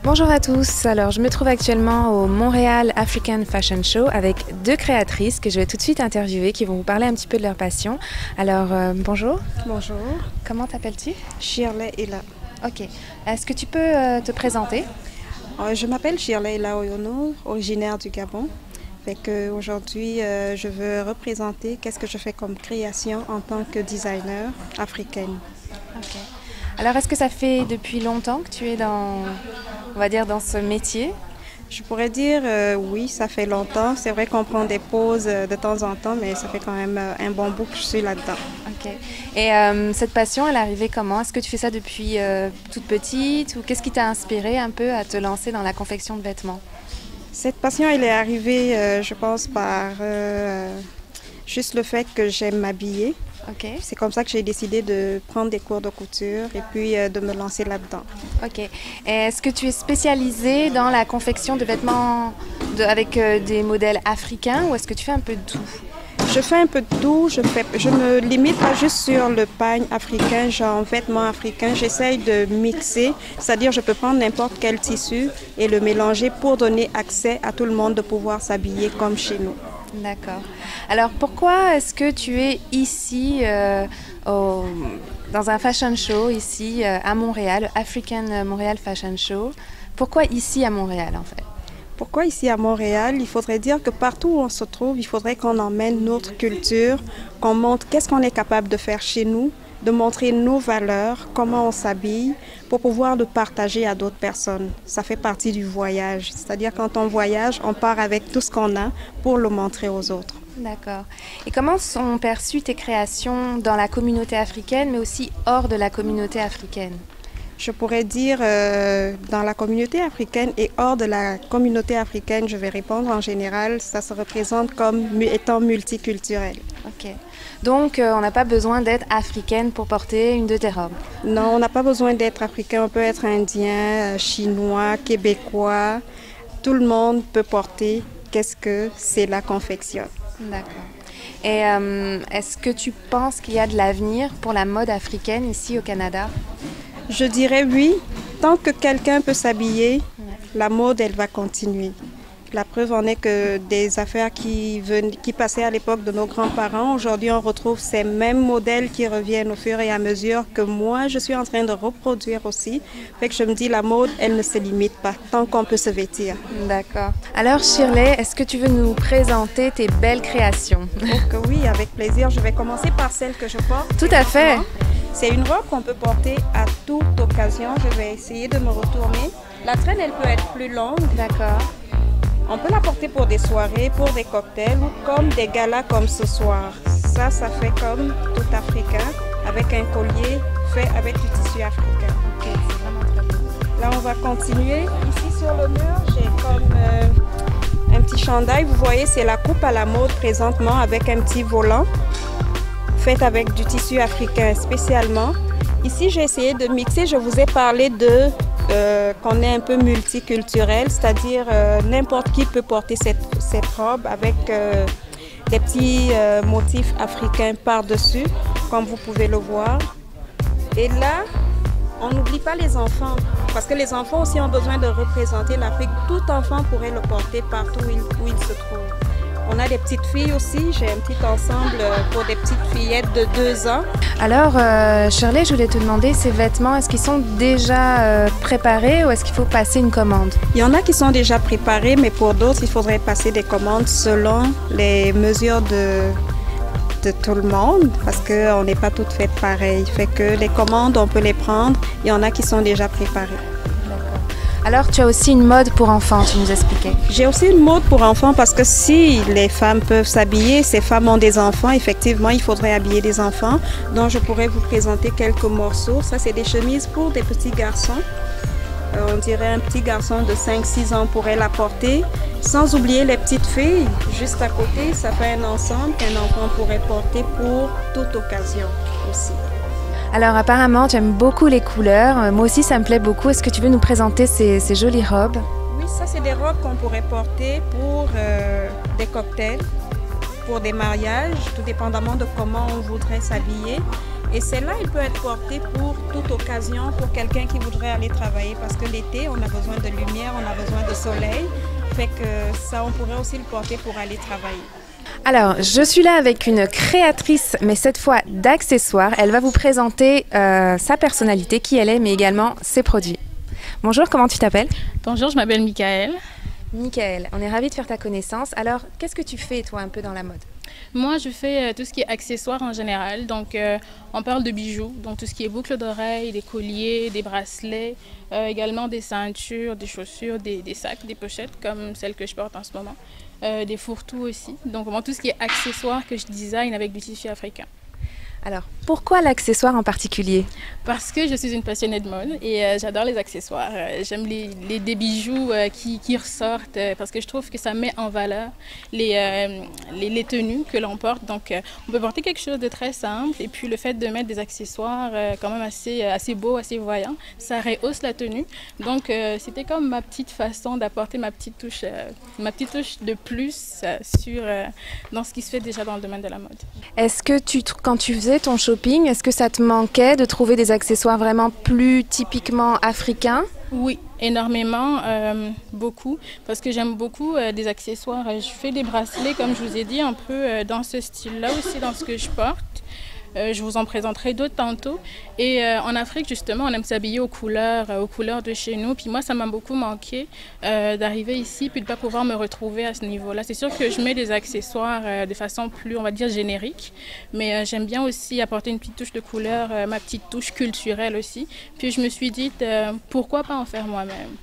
Bonjour à tous, alors je me trouve actuellement au Montréal African Fashion Show avec deux créatrices que je vais tout de suite interviewer qui vont vous parler un petit peu de leur passion. Alors bonjour. Bonjour, Comment t'appelles-tu? Shirley Ila. Ok, est-ce que tu peux te présenter? Je m'appelle Shirley Ila Oyono, originaire du Gabon. Aujourd'hui, je veux représenter qu'est-ce que je fais comme création en tant que designer africaine. Ok. Alors est-ce que ça fait depuis longtemps que tu es on va dire, dans ce métier? Je pourrais dire oui, ça fait longtemps. C'est vrai qu'on prend des pauses de temps en temps, mais ça fait quand même un bon bout que je suis là-dedans. Ok. Et cette passion, elle est arrivée comment? Est-ce que tu fais ça depuis toute petite ou qu'est-ce qui t'a inspiré un peu à te lancer dans la confection de vêtements? Cette passion, elle est arrivée, je pense, par juste le fait que j'aime m'habiller. Ok. C'est comme ça que j'ai décidé de prendre des cours de couture et puis de me lancer là-dedans. Ok. Et est-ce que tu es spécialisée dans la confection de vêtements avec des modèles africains ou est-ce que tu fais un peu de tout? Je fais un peu de tout, je me limite pas juste sur le pagne africain, genre vêtements africains. J'essaye de mixer, c'est-à-dire je peux prendre n'importe quel tissu et le mélanger pour donner accès à tout le monde de pouvoir s'habiller comme chez nous. D'accord. Alors pourquoi est-ce que tu es ici dans un fashion show ici à Montréal, le African Montréal Fashion Show? Pourquoi ici à Montréal en fait? Pourquoi ici à Montréal? Il faudrait dire que partout où on se trouve, il faudrait qu'on emmène notre culture, qu'on montre qu'est-ce qu'on est capable de faire chez nous, de montrer nos valeurs, comment on s'habille, pour pouvoir le partager à d'autres personnes. Ça fait partie du voyage. C'est-à-dire quand on voyage, on part avec tout ce qu'on a pour le montrer aux autres. D'accord. Et comment sont perçues tes créations dans la communauté africaine, mais aussi hors de la communauté africaine? Je pourrais dire dans la communauté africaine et hors de la communauté africaine, je vais répondre en général, ça se représente comme étant multiculturel. Ok. Donc, on n'a pas besoin d'être africaine pour porter une de tes robes? Non, on n'a pas besoin d'être africain, on peut être indien, chinois, québécois. Tout le monde peut porter qu'est-ce que c'est la confection. D'accord. Et est-ce que tu penses qu'il y a de l'avenir pour la mode africaine ici au Canada? Je dirais oui, tant que quelqu'un peut s'habiller, la mode, elle va continuer. La preuve en est que des affaires qui passaient à l'époque de nos grands-parents, aujourd'hui on retrouve ces mêmes modèles qui reviennent au fur et à mesure que moi je suis en train de reproduire aussi. Fait que je me dis la mode, elle ne se limite pas tant qu'on peut se vêtir. D'accord. Alors Shirley, est-ce que tu veux nous présenter tes belles créations? Donc oui, avec plaisir. Je vais commencer par celle que je porte. Tout à fait. C'est une robe qu'on peut porter à toute occasion. Je vais essayer de me retourner. La traîne, elle peut être plus longue. D'accord. On peut la porter pour des soirées, pour des cocktails ou comme des galas comme ce soir. Ça fait comme tout africain avec un collier fait avec du tissu africain. Ok, c'est vraiment très beau. Là, on va continuer. Ici sur le mur, j'ai comme un petit chandail. Vous voyez, c'est la coupe à la mode présentement avec un petit volant fait avec du tissu africain spécialement. Ici, j'ai essayé de mixer. Je vous ai parlé de qu'on est un peu multiculturel, c'est-à-dire n'importe qui peut porter cette robe avec des petits motifs africains par-dessus, comme vous pouvez le voir. Et là, on n'oublie pas les enfants, parce que les enfants aussi ont besoin de représenter l'Afrique. Tout enfant pourrait le porter partout où il se trouve. On a des petites filles aussi, j'ai un petit ensemble pour des petites fillettes de 2 ans. Alors Shirley, je voulais te demander, ces vêtements, est-ce qu'ils sont déjà préparés ou est-ce qu'il faut passer une commande? Il y en a qui sont déjà préparés, mais pour d'autres, il faudrait passer des commandes selon les mesures de tout le monde, parce qu'on n'est pas toutes faites pareilles. Fait que les commandes, on peut les prendre, il y en a qui sont déjà préparées. Alors, tu as aussi une mode pour enfants, tu nous expliquais. J'ai aussi une mode pour enfants parce que si les femmes peuvent s'habiller, ces femmes ont des enfants, effectivement, il faudrait habiller des enfants. Donc, je pourrais vous présenter quelques morceaux. Ça, c'est des chemises pour des petits garçons. On dirait un petit garçon de 5-6 ans pourrait la porter. Sans oublier les petites filles, juste à côté, ça fait un ensemble qu'un enfant pourrait porter pour toute occasion aussi. Alors apparemment, tu aimes beaucoup les couleurs. Moi aussi, ça me plaît beaucoup. Est-ce que tu veux nous présenter ces jolies robes? Oui, ça, c'est des robes qu'on pourrait porter pour des cocktails, pour des mariages, tout dépendamment de comment on voudrait s'habiller. Et celle-là, il peut être porté pour toute occasion, pour quelqu'un qui voudrait aller travailler. Parce que l'été, on a besoin de lumière, on a besoin de soleil. Fait que ça, on pourrait aussi le porter pour aller travailler. Alors, je suis là avec une créatrice, mais cette fois d'accessoires. Elle va vous présenter sa personnalité, qui elle est, mais également ses produits. Bonjour, comment tu t'appelles? Bonjour, je m'appelle Michaëlle. Michaëlle, on est ravis de faire ta connaissance. Alors, qu'est-ce que tu fais, toi, un peu dans la mode? Moi, je fais tout ce qui est accessoires en général. Donc, on parle de bijoux, donc tout ce qui est boucles d'oreilles, des colliers, des bracelets, également des ceintures, des chaussures, des sacs, des pochettes, comme celle que je porte en ce moment, des fourre-tout aussi. Donc, vraiment tout ce qui est accessoires que je design avec du tissu africain. Alors, pourquoi l'accessoire en particulier? Parce que je suis une passionnée de mode et j'adore les accessoires. J'aime des bijoux qui ressortent parce que je trouve que ça met en valeur les tenues que l'on porte. Donc, on peut porter quelque chose de très simple et puis le fait de mettre des accessoires quand même assez beaux, assez voyants, ça rehausse la tenue. Donc, c'était comme ma petite façon d'apporter ma petite touche de plus dans ce qui se fait déjà dans le domaine de la mode. Est-ce que quand tu faisais ton shopping, est-ce que ça te manquait de trouver des accessoires vraiment plus typiquement africains? Oui, énormément, beaucoup, parce que j'aime beaucoup des accessoires. Je fais des bracelets, comme je vous ai dit, un peu dans ce style-là aussi, dans ce que je porte. Je vous en présenterai d'autres tantôt. Et en Afrique, justement, on aime s'habiller aux couleurs de chez nous. Puis moi, ça m'a beaucoup manqué d'arriver ici puis de ne pas pouvoir me retrouver à ce niveau-là. C'est sûr que je mets des accessoires de façon plus, on va dire, générique. Mais j'aime bien aussi apporter une petite touche de couleur, ma petite touche culturelle aussi. Puis je me suis dit, pourquoi pas en faire moi-même?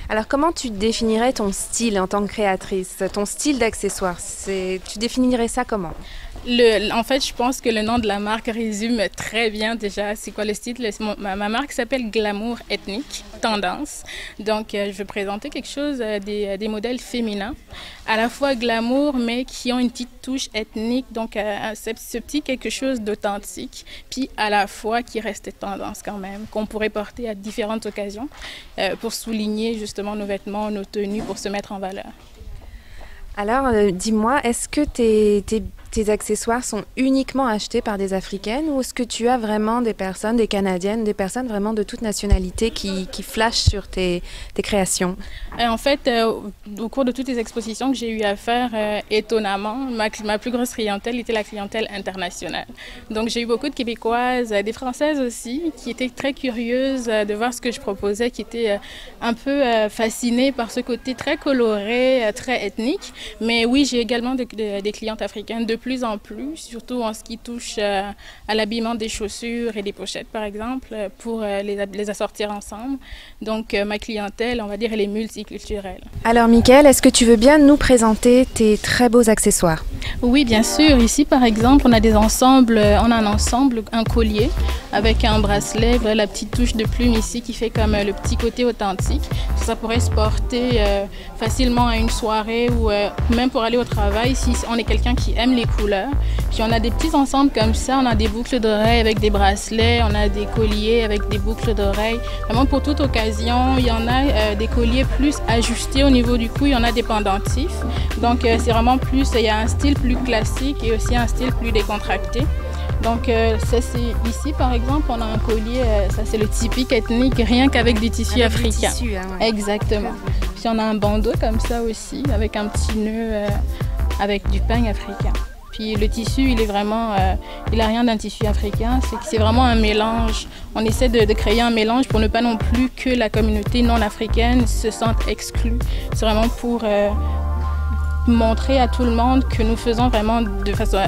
Alors, comment tu définirais ton style en tant que créatrice, ton style d'accessoires? Tu définirais ça comment? En fait, je pense que le nom de la marque résume très bien déjà c'est quoi le style. Ma marque s'appelle Glamour Ethnique Tendance. Donc, je vais présenter quelque chose, des modèles féminins, à la fois glamour, mais qui ont une petite touche ethnique, donc ce petit quelque chose d'authentique, puis à la fois qui reste tendance quand même, qu'on pourrait porter à différentes occasions pour souligner justement nos vêtements, nos tenues, pour se mettre en valeur. Alors, dis-moi, est-ce que tes accessoires sont uniquement achetés par des Africaines ou est-ce que tu as vraiment des personnes, des Canadiennes, des personnes vraiment de toute nationalité qui flashent sur tes créations? En fait, au cours de toutes les expositions que j'ai eu à faire, étonnamment, ma plus grosse clientèle était la clientèle internationale. Donc, j'ai eu beaucoup de Québécoises, des Françaises aussi, qui étaient très curieuses de voir ce que je proposais, qui étaient un peu fascinées par ce côté très coloré, très ethnique. Mais oui, j'ai également des clientes africaines de plus en plus, surtout en ce qui touche à l'habillement des chaussures et des pochettes, par exemple, pour les assortir ensemble. Donc, ma clientèle, on va dire, elle est multiculturelle. Alors, Michaëlle, est-ce que tu veux bien nous présenter tes très beaux accessoires? Oui, bien sûr. Ici, par exemple, on a un ensemble, un collier avec un bracelet, la petite touche de plume ici qui fait comme le petit côté authentique. Ça pourrait se porter facilement à une soirée ou même pour aller au travail si on est quelqu'un qui aime les couleurs. Puis on a des petits ensembles comme ça, on a des boucles d'oreilles avec des bracelets, on a des colliers avec des boucles d'oreilles. Vraiment pour toute occasion, il y en a des colliers plus ajustés au niveau du cou, il y en a des pendentifs. Donc c'est vraiment plus, il y a un style plus classique et aussi un style plus décontracté. Donc ça c'est ici par exemple, on a un collier, ça c'est le typique ethnique, rien qu'avec du tissu africain. Du tissu, hein, ouais. Exactement. Puis on a un bandeau comme ça aussi, avec un petit nœud avec du peigne africain. Puis le tissu, il est vraiment, il n'a rien d'un tissu africain, c'est vraiment un mélange. On essaie de créer un mélange pour ne pas non plus que la communauté non africaine se sente exclue. C'est vraiment pour montrer à tout le monde que nous faisons vraiment de façon...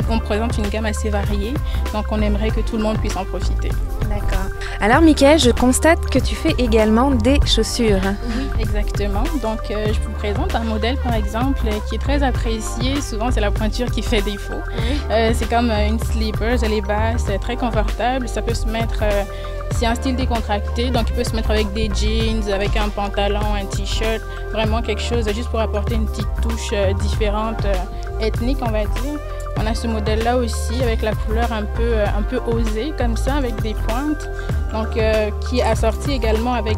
on présente une gamme assez variée, donc on aimerait que tout le monde puisse en profiter. D'accord. Alors, Michaëlle, je constate que tu fais également des chaussures. Oui, exactement. Donc, je vous présente un modèle, par exemple, qui est très apprécié. Souvent, c'est la pointure qui fait défaut. Oui. C'est comme une sleeper, elle est basse, très confortable. Ça peut se mettre... c'est un style décontracté, donc il peut se mettre avec des jeans, avec un pantalon, un t-shirt. Vraiment quelque chose juste pour apporter une petite touche différente, ethnique, on va dire. On a ce modèle-là aussi avec la couleur un peu osée comme ça, avec des pointes, donc qui est assorti également avec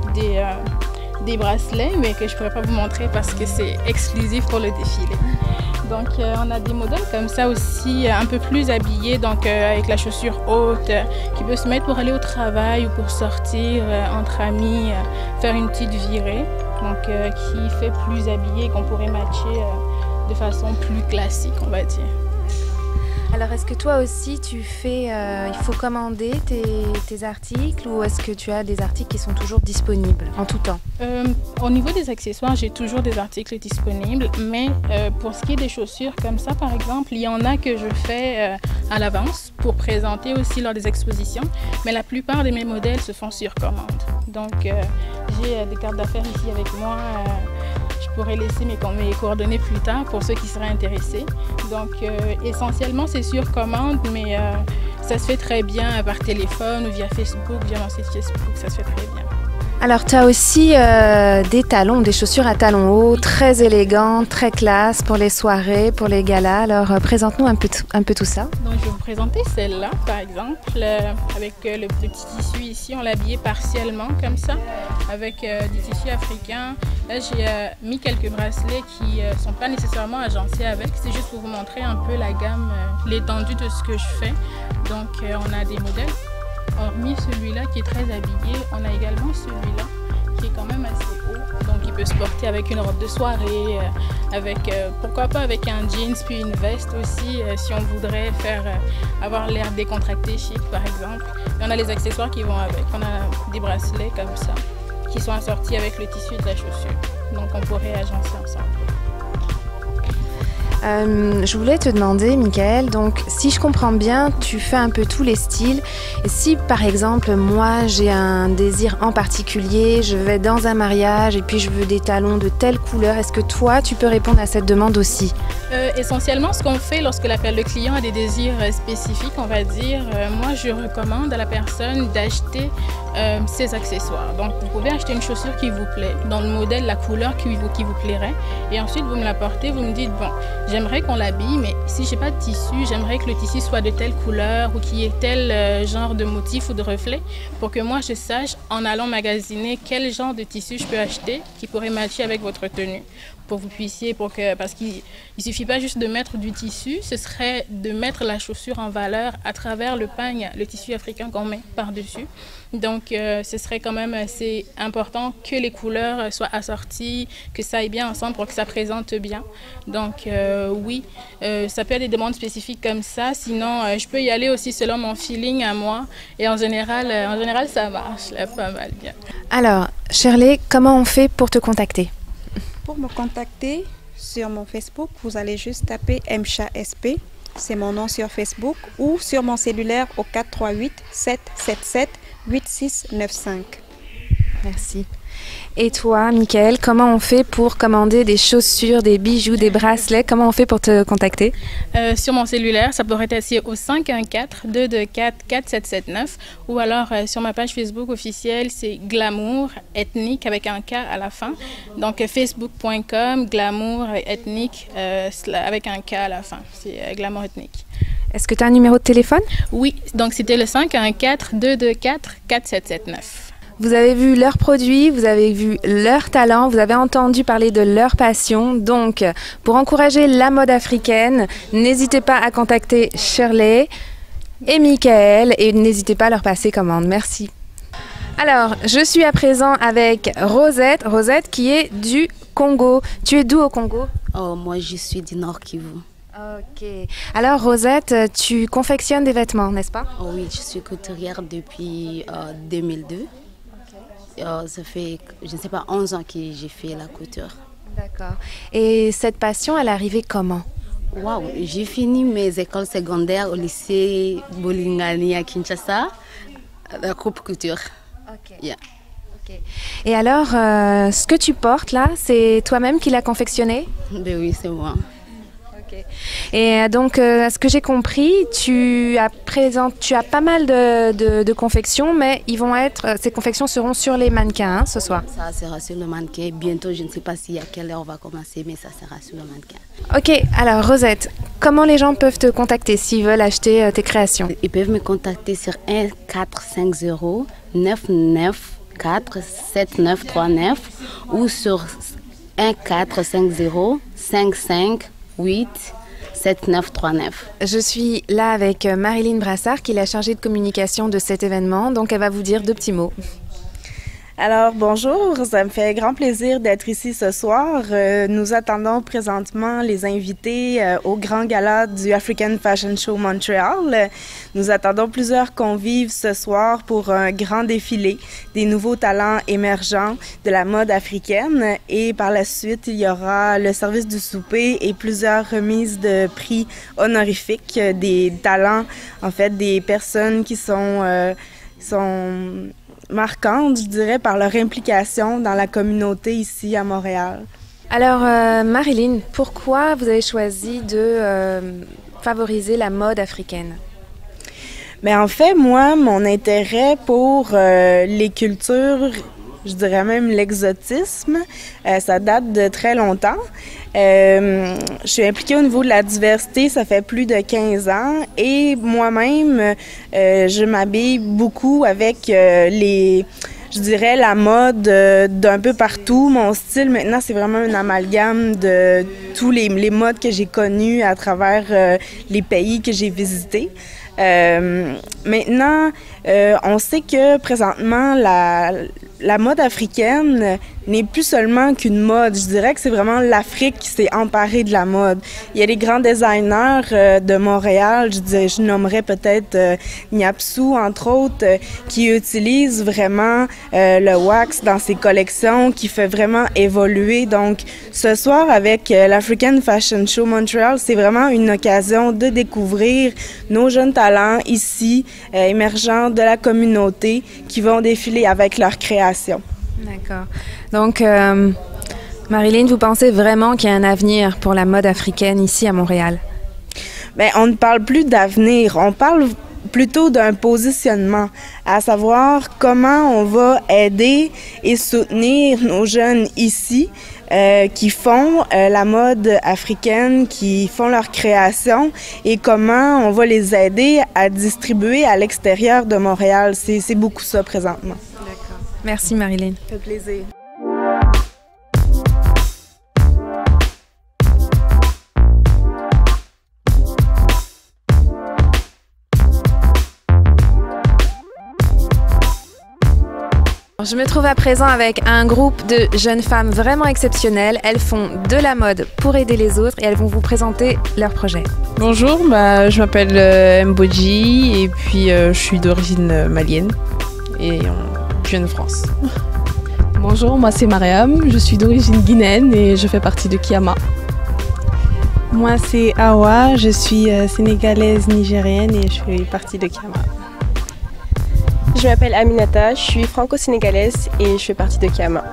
des bracelets, mais que je ne pourrais pas vous montrer parce que c'est exclusif pour le défilé. Donc on a des modèles comme ça aussi, un peu plus habillés, donc avec la chaussure haute, qui peut se mettre pour aller au travail ou pour sortir entre amis, faire une petite virée, donc qui fait plus habillé, qu'on pourrait matcher de façon plus classique, on va dire. Alors, est-ce que toi aussi, tu fais, il faut commander tes articles ou est-ce que tu as des articles qui sont toujours disponibles en tout temps? Au niveau des accessoires, j'ai toujours des articles disponibles, mais pour ce qui est des chaussures comme ça, par exemple, il y en a que je fais à l'avance pour présenter aussi lors des expositions, mais la plupart de mes modèles se font sur commande. Donc, j'ai des cartes d'affaires ici avec moi. Je pourrais laisser mes coordonnées plus tard pour ceux qui seraient intéressés. Donc, essentiellement, c'est sur commande, mais ça se fait très bien par téléphone ou via Facebook, via mon site Facebook, ça se fait très bien. Alors, tu as aussi des talons, des chaussures à talons hauts, très élégantes, très classe pour les soirées, pour les galas. Alors, présente-nous un peu tout ça. Donc, je vais vous présenter celle-là, par exemple, avec le petit tissu ici. On l'a habillé partiellement comme ça, avec des tissus africains. Là, j'ai mis quelques bracelets qui ne sont pas nécessairement agencés avec. C'est juste pour vous montrer un peu la gamme, l'étendue de ce que je fais. Donc, on a des modèles. Hormis celui-là qui est très habillé, on a également celui-là qui est quand même assez haut. Donc il peut se porter avec une robe de soirée, avec pourquoi pas avec un jeans puis une veste aussi, si on voudrait avoir l'air décontracté, chic par exemple. Et on a les accessoires qui vont avec. On a des bracelets comme ça qui sont assortis avec le tissu de la chaussure. Donc on pourrait agencer ensemble. Je voulais te demander, Michael, donc si je comprends bien, tu fais un peu tous les styles. Et si par exemple, moi j'ai un désir en particulier, je vais dans un mariage et puis je veux des talons de telle couleur, est-ce que toi tu peux répondre à cette demande aussi? Essentiellement, ce qu'on fait lorsque le client a des désirs spécifiques, on va dire, moi je recommande à la personne d'acheter ses accessoires. Donc vous pouvez acheter une chaussure qui vous plaît, dans le modèle, la couleur qui vous plairait, et ensuite vous me la portez, vous me dites bon, j'aimerais qu'on l'habille, mais si j'ai pas de tissu, j'aimerais que le tissu soit de telle couleur ou qu'il y ait tel genre de motif ou de reflet, pour que moi je sache en allant magasiner quel genre de tissu je peux acheter qui pourrait matcher avec votre tenue. Pour que vous puissiez, parce qu'il ne suffit pas juste de mettre du tissu, ce serait de mettre la chaussure en valeur à travers le pagne, le tissu africain qu'on met par-dessus. Donc ce serait quand même assez important que les couleurs soient assorties, que ça aille bien ensemble pour que ça présente bien. Donc oui, ça peut être des demandes spécifiques comme ça, sinon je peux y aller aussi selon mon feeling à moi. Et en général ça marche là, pas mal bien. Alors, Shirley, comment on fait pour te contacter? Pour me contacter sur mon Facebook, vous allez juste taper MCHASP, c'est mon nom sur Facebook, ou sur mon cellulaire au 438 777 8695. Merci. Et toi, Michael, comment on fait pour commander des chaussures, des bijoux, des bracelets? Comment on fait pour te contacter? Sur mon cellulaire, ça pourrait être au 514-224-4779 ou alors sur ma page Facebook officielle, c'est Glamour Ethnique avec un K à la fin. Donc facebook.com, Glamour Ethnique avec un K à la fin. C'est Glamour Ethnique. Est-ce que tu as un numéro de téléphone? Oui, donc c'était le 514-224-4779. Vous avez vu leurs produits, vous avez vu leurs talents, vous avez entendu parler de leur passion. Donc, pour encourager la mode africaine, n'hésitez pas à contacter Shirley et Michael et n'hésitez pas à leur passer commande. Merci. Alors, je suis à présent avec Rosette. Rosette qui est du Congo. Tu es d'où au Congo? Oh, moi, je suis du Nord Kivu. Ok. Alors, Rosette, tu confectionnes des vêtements, n'est-ce pas? Oh, oui, je suis couturière depuis 2002. Ça fait, je ne sais pas, 11 ans que j'ai fait la couture. D'accord. Et cette passion, elle est arrivée comment? Waouh, j'ai fini mes écoles secondaires au lycée Bolingani à Kinshasa, la coupe couture. Ok. Yeah. Okay. Et alors, ce que tu portes là, c'est toi-même qui l'as confectionné? Ben oui, c'est moi. Okay. Et donc, ce que j'ai compris, tu as pas mal de confections, mais ces confections seront sur les mannequins ce soir. Ça sera sur le mannequin. Bientôt, je ne sais pas à quelle heure on va commencer, mais ça sera sur le mannequin. Ok, alors Rosette, comment les gens peuvent te contacter s'ils veulent acheter tes créations? Ils peuvent me contacter sur 1450 994 7939 ou sur 1450 55 8 7939. Je suis là avec Marilyn Brassard, qui est la chargée de communication de cet événement, donc elle va vous dire 2 petits mots. Alors bonjour, ça me fait grand plaisir d'être ici ce soir. Nous attendons présentement les invités au grand gala du African Fashion Show Montréal. Nous attendons plusieurs convives ce soir pour un grand défilé des nouveaux talents émergents de la mode africaine. Et par la suite, il y aura le service du souper et plusieurs remises de prix honorifiques des talents, en fait, des personnes qui sont marquantes, je dirais, par leur implication dans la communauté ici à Montréal. Alors, Marilyn, pourquoi vous avez choisi de favoriser la mode africaine? Bien, en fait, moi, mon intérêt pour les cultures, je dirais même l'exotisme, ça date de très longtemps. Je suis impliquée au niveau de la diversité, ça fait plus de 15 ans et moi-même, je m'habille beaucoup avec je dirais la mode d'un peu partout. Mon style maintenant, c'est vraiment un amalgame de tous les modes que j'ai connus à travers les pays que j'ai visités. Maintenant, on sait que présentement, la mode africaine n'est plus seulement qu'une mode. Je dirais que c'est vraiment l'Afrique qui s'est emparée de la mode. Il y a des grands designers de Montréal, je nommerais peut-être Niapsou, entre autres, qui utilisent vraiment le wax dans ses collections, qui fait vraiment évoluer. Donc, ce soir, avec l'African Fashion Show Montréal, c'est vraiment une occasion de découvrir nos jeunes talents ici, émergents de la communauté, qui vont défiler avec leur création. D'accord. Donc, Marilyn, vous pensez vraiment qu'il y a un avenir pour la mode africaine ici à Montréal? Bien, on ne parle plus d'avenir, on parle plutôt d'un positionnement, à savoir comment on va aider et soutenir nos jeunes ici qui font la mode africaine, qui font leur création et comment on va les aider à distribuer à l'extérieur de Montréal. C'est beaucoup ça présentement. D'accord. Merci Marilyn. Ça fait plaisir. Je me trouve à présent avec un groupe de jeunes femmes vraiment exceptionnelles. Elles font de la mode pour aider les autres et elles vont vous présenter leur projet. Bonjour, je m'appelle Mboji et puis je suis d'origine malienne et je viens de France. Bonjour, moi c'est Mariam, je suis d'origine guinéenne et je fais partie de Kiama. Moi c'est Awa, je suis sénégalaise nigérienne et je fais partie de Kiama. Je m'appelle Aminata, je suis franco-sénégalaise et je fais partie de Kiama.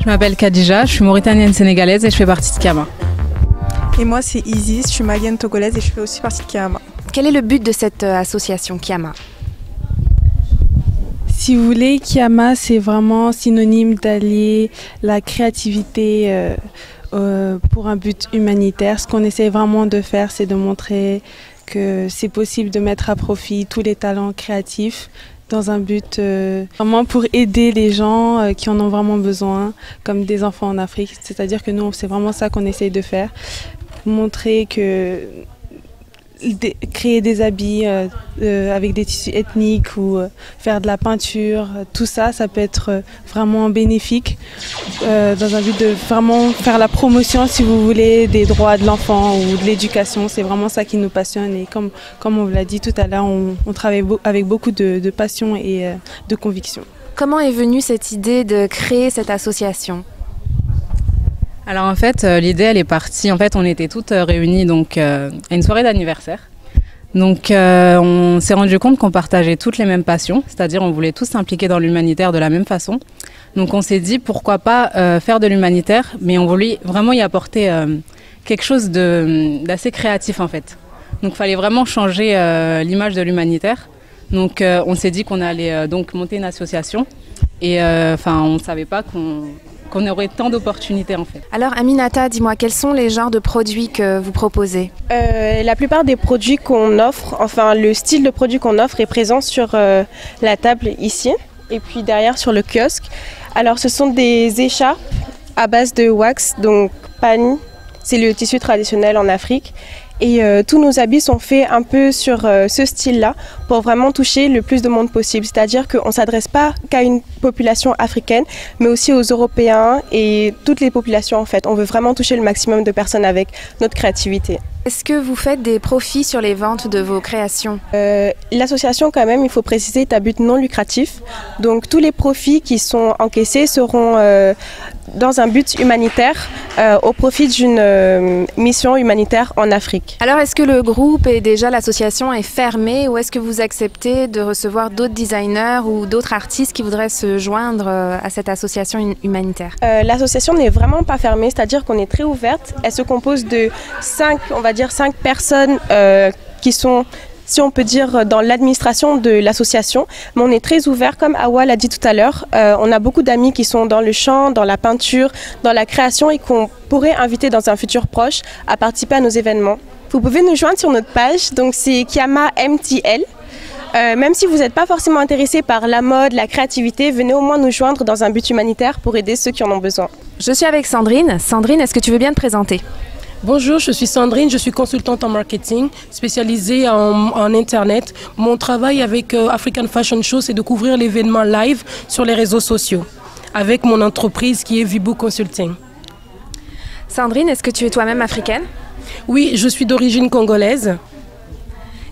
Je m'appelle Khadija, je suis mauritanienne sénégalaise et je fais partie de Kiama. Et moi c'est Isis, je suis malienne togolaise et je fais aussi partie de Kiama. Quel est le but de cette association Kiama? Si vous voulez, Kiama c'est vraiment synonyme d'allier la créativité pour un but humanitaire. Ce qu'on essaie vraiment de faire, c'est de montrer que c'est possible de mettre à profit tous les talents créatifs dans un but vraiment pour aider les gens qui en ont vraiment besoin, comme des enfants en Afrique. C'est-à-dire que nous, c'est vraiment ça qu'on essaye de faire. Montrer que créer des habits avec des tissus ethniques ou faire de la peinture, tout ça, ça peut être vraiment bénéfique dans un but de vraiment faire la promotion, si vous voulez, des droits de l'enfant ou de l'éducation. C'est vraiment ça qui nous passionne et comme on vous l'a dit tout à l'heure, on travaille avec beaucoup de passion et de conviction. Comment est venue cette idée de créer cette association ? Alors en fait, l'idée elle est partie, en fait on était toutes réunies donc, à une soirée d'anniversaire. Donc on s'est rendu compte qu'on partageait toutes les mêmes passions, c'est-à-dire on voulait tous s'impliquer dans l'humanitaire de la même façon. Donc on s'est dit pourquoi pas faire de l'humanitaire, mais on voulait vraiment y apporter quelque chose d'assez créatif en fait. Donc il fallait vraiment changer l'image de l'humanitaire. Donc on s'est dit qu'on allait donc monter une association et on ne savait pas qu'on aurait tant d'opportunités en fait. Alors Aminata, dis-moi, quels sont les genres de produits que vous proposez ? La plupart des produits qu'on offre, enfin le style de produit qu'on offre est présent sur la table ici et puis derrière sur le kiosque. Alors ce sont des écharpes à base de wax, donc pani, c'est le tissu traditionnel en Afrique. Et tous nos habits sont faits un peu sur ce style-là pour vraiment toucher le plus de monde possible. C'est-à-dire qu'on ne s'adresse pas qu'à une population africaine, mais aussi aux Européens et toutes les populations en fait. On veut vraiment toucher le maximum de personnes avec notre créativité. Est-ce que vous faites des profits sur les ventes de vos créations? L'association quand même, il faut préciser, est à but non lucratif. Donc tous les profits qui sont encaissés seront dans un but humanitaire au profit d'une mission humanitaire en Afrique. Alors est-ce que le groupe et déjà l'association est fermée ou est-ce que vous acceptez de recevoir d'autres designers ou d'autres artistes qui voudraient se joindre à cette association humanitaire? L'association n'est vraiment pas fermée, c'est-à-dire qu'on est très ouverte. Elle se compose de 5 personnes qui sont, si on peut dire, dans l'administration de l'association. Mais on est très ouvert, comme Awa l'a dit tout à l'heure. On a beaucoup d'amis qui sont dans le chant, dans la peinture, dans la création et qu'on pourrait inviter dans un futur proche à participer à nos événements. Vous pouvez nous joindre sur notre page, donc c'est Kiama MTL. Même si vous n'êtes pas forcément intéressé par la mode, la créativité, venez au moins nous joindre dans un but humanitaire pour aider ceux qui en ont besoin. Je suis avec Sandrine. Sandrine, est-ce que tu veux bien te présenter? Bonjour, je suis Sandrine, je suis consultante en marketing, spécialisée en Internet. Mon travail avec African Fashion Show, c'est de couvrir l'événement live sur les réseaux sociaux avec mon entreprise qui est Vibu Consulting. Sandrine, est-ce que tu es toi-même africaine? Oui, je suis d'origine congolaise.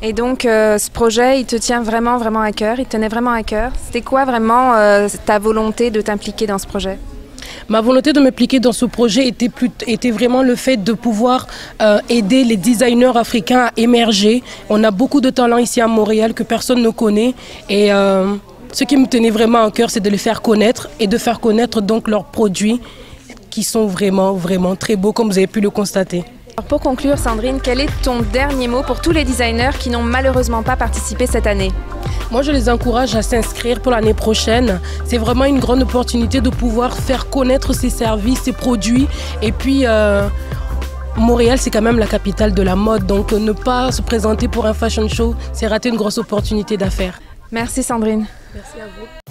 Et donc, ce projet, il te tient vraiment, vraiment à cœur, il te tenait vraiment à cœur. C'était quoi vraiment ta volonté de t'impliquer dans ce projet? Ma volonté de m'impliquer dans ce projet était vraiment le fait de pouvoir aider les designers africains à émerger. On a beaucoup de talents ici à Montréal que personne ne connaît. Et ce qui me tenait vraiment à cœur, c'est de les faire connaître et de faire connaître donc leurs produits qui sont vraiment, vraiment très beaux, comme vous avez pu le constater. Alors pour conclure, Sandrine, quel est ton dernier mot pour tous les designers qui n'ont malheureusement pas participé cette année? Moi, je les encourage à s'inscrire pour l'année prochaine. C'est vraiment une grande opportunité de pouvoir faire connaître ses services, ses produits. Et puis, Montréal, c'est quand même la capitale de la mode. Donc, ne pas se présenter pour un fashion show, c'est rater une grosse opportunité d'affaires. Merci Sandrine. Merci à vous.